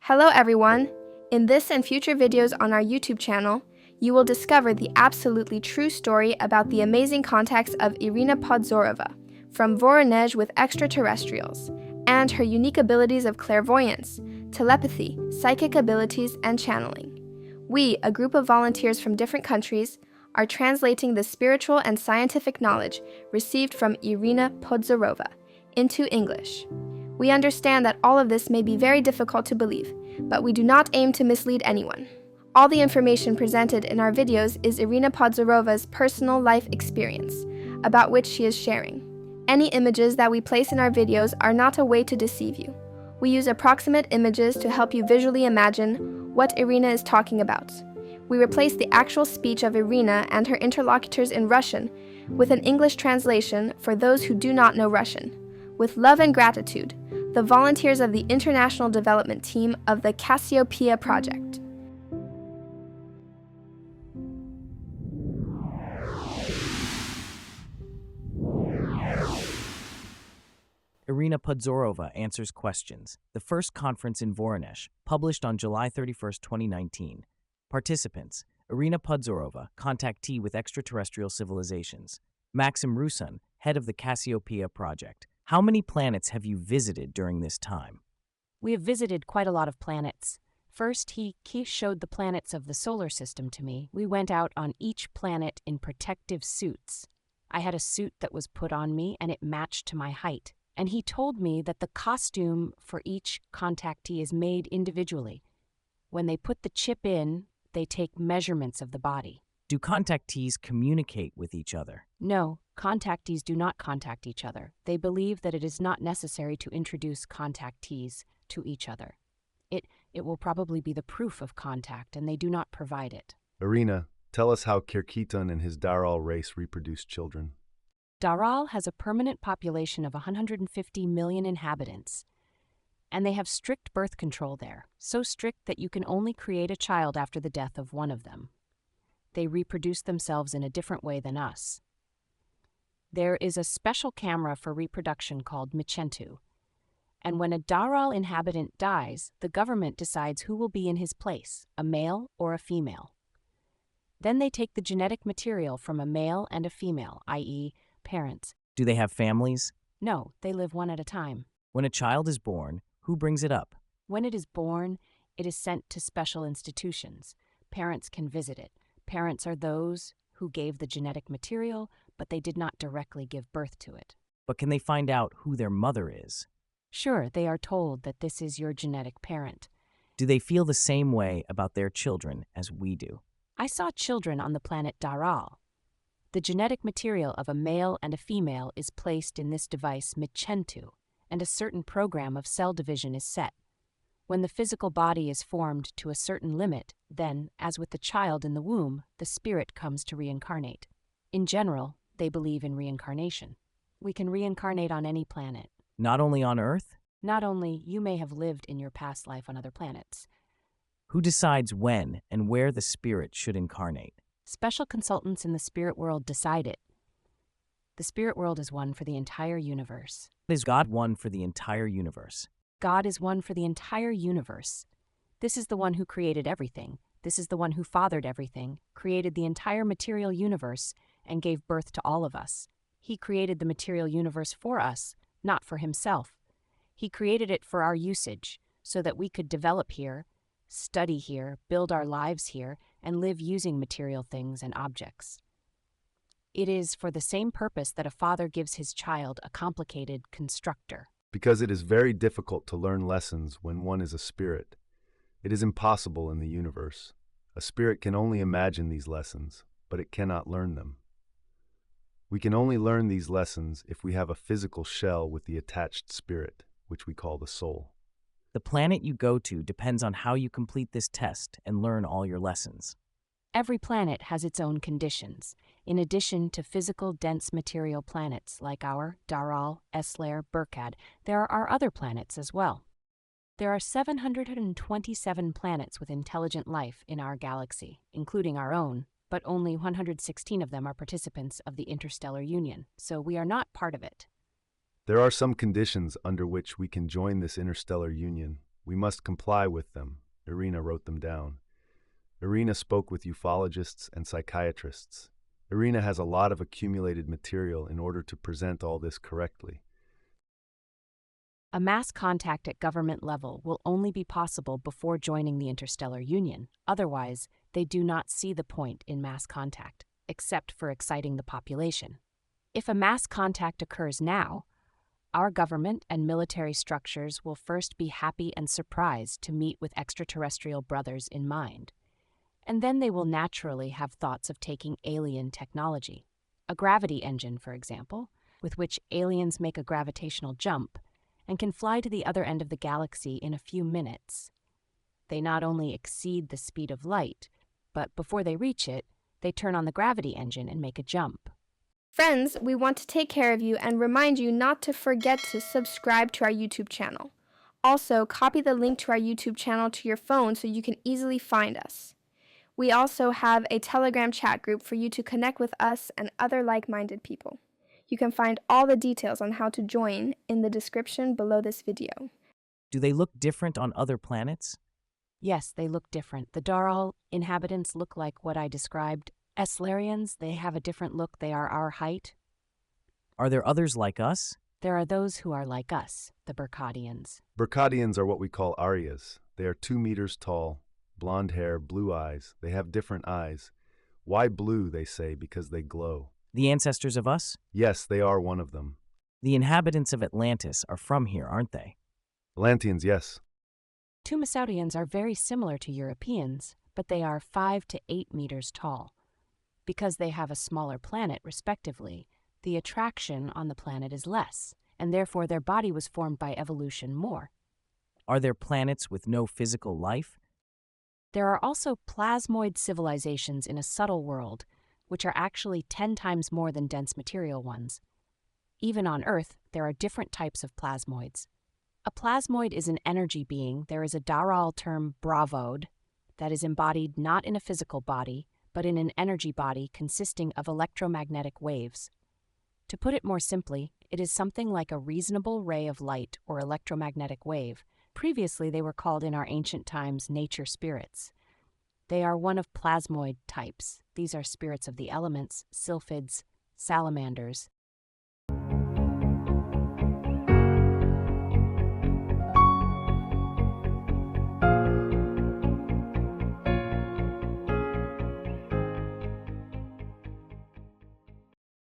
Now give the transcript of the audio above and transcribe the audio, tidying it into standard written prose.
Hello everyone! In this and future videos on our YouTube channel, you will discover the absolutely true story about the amazing contacts of Irina Podzorova from Voronezh with extraterrestrials, and her unique abilities of clairvoyance, telepathy, psychic abilities, and channeling. We, a group of volunteers from different countries, are translating the spiritual and scientific knowledge received from Irina Podzorova into English. We understand that all of this may be very difficult to believe, but we do not aim to mislead anyone. All the information presented in our videos is Irina Podzorova's personal life experience, about which she is sharing. Any images that we place in our videos are not a way to deceive you. We use approximate images to help you visually imagine what Irina is talking about. We replace the actual speech of Irina and her interlocutors in Russian with an English translation for those who do not know Russian. With love and gratitude, the volunteers of the International Development Team of the Cassiopeia Project. Irina Podzorova answers questions. The first conference in Voronezh, published on July 31, 2019. Participants: Irina Podzorova, contactee with extraterrestrial civilizations. Maxim Rusun, head of the Cassiopeia Project. How many planets have you visited during this time? We have visited quite a lot of planets. First, he showed the planets of the solar system to me. We went out on each planet in protective suits. I had a suit that was put on me and it matched to my height. And he told me that the costume for each contactee is made individually. When they put the chip in, they take measurements of the body. Do contactees communicate with each other? No, contactees do not contact each other. They believe that it is not necessary to introduce contactees to each other. It will probably be the proof of contact, and they do not provide it. Irina, tell us how Kirkitan and his Daral race reproduce children. Daral has a permanent population of 150 million inhabitants, and they have strict birth control there, so strict that you can only create a child after the death of one of them. They reproduce themselves in a different way than us. There is a special camera for reproduction called Michentu, and when a Daral inhabitant dies, the government decides who will be in his place, a male or a female. Then they take the genetic material from a male and a female, i.e., parents. Do they have families? No, they live one at a time. When a child is born, who brings it up? When it is born, it is sent to special institutions. Parents can visit it. Parents are those who gave the genetic material, but they did not directly give birth to it. But can they find out who their mother is? Sure, they are told that this is your genetic parent. Do they feel the same way about their children as we do? I saw children on the planet Daral. The genetic material of a male and a female is placed in this device Michentu, and a certain program of cell division is set. When the physical body is formed to a certain limit, then, as with the child in the womb, the spirit comes to reincarnate. In general, they believe in reincarnation. We can reincarnate on any planet. Not only on Earth? Not only, you may have lived in your past life on other planets. Who decides when and where the spirit should incarnate? Special consultants in the spirit world decide it. The spirit world is one for the entire universe. Is God one for the entire universe? God is one for the entire universe. This is the one who created everything. This is the one who fathered everything, created the entire material universe, and gave birth to all of us. He created the material universe for us, not for himself. He created it for our usage, so that we could develop here, study here, build our lives here, and live using material things and objects. It is for the same purpose that a father gives his child a complicated constructor. Because it is very difficult to learn lessons when one is a spirit. It is impossible in the universe. A spirit can only imagine these lessons, but it cannot learn them. We can only learn these lessons if we have a physical shell with the attached spirit, which we call the soul. The planet you go to depends on how you complete this test and learn all your lessons. Every planet has its own conditions. In addition to physical dense material planets like our Daral, Esler, Burkad, there are other planets as well. There are 727 planets with intelligent life in our galaxy, including our own, but only 116 of them are participants of the Interstellar Union, so we are not part of it. There are some conditions under which we can join this interstellar union, We must comply with them. Irina wrote them down. Irina spoke with ufologists and psychiatrists. Irina has a lot of accumulated material in order to present all this correctly. A mass contact at government level will only be possible before joining the interstellar union. Otherwise, they do not see the point in mass contact, except for exciting the population. If a mass contact occurs now, our government and military structures will first be happy and surprised to meet with extraterrestrial brothers in mind. And then they will naturally have thoughts of taking alien technology. A gravity engine, for example, with which aliens make a gravitational jump and can fly to the other end of the galaxy in a few minutes. They not only exceed the speed of light, but before they reach it, they turn on the gravity engine and make a jump. Friends, we want to take care of you and remind you not to forget to subscribe to our YouTube channel. Also, copy the link to our YouTube channel to your phone so you can easily find us. We also have a Telegram chat group for you to connect with us and other like-minded people. You can find all the details on how to join in the description below this video. Do they look different on other planets? Yes, they look different. The Daral inhabitants look like what I described. Eslarians, they have a different look. They are our height. Are there others like us? There are those who are like us, the Berkadians. Berkadians are what we call Aryas. They are 2 meters tall, blonde hair, blue eyes. They have different eyes. Why blue, they say, because they glow. The ancestors of us? Yes, they are one of them. The inhabitants of Atlantis are from here, aren't they? Atlanteans, yes. Tumasaudians are very similar to Europeans, but they are 5 to 8 meters tall. Because they have a smaller planet, respectively, the attraction on the planet is less, and therefore their body was formed by evolution more. Are there planets with no physical life? There are also plasmoid civilizations in a subtle world, which are actually 10 times more than dense material ones. Even on Earth, there are different types of plasmoids. A plasmoid is an energy being. There is a Daral term, bravode, that is embodied not in a physical body, but in an energy body consisting of electromagnetic waves. To put it more simply, it is something like a reasonable ray of light or electromagnetic wave. Previously, they were called in our ancient times nature spirits. They are one of plasmoid types. These are spirits of the elements, sylphids, salamanders,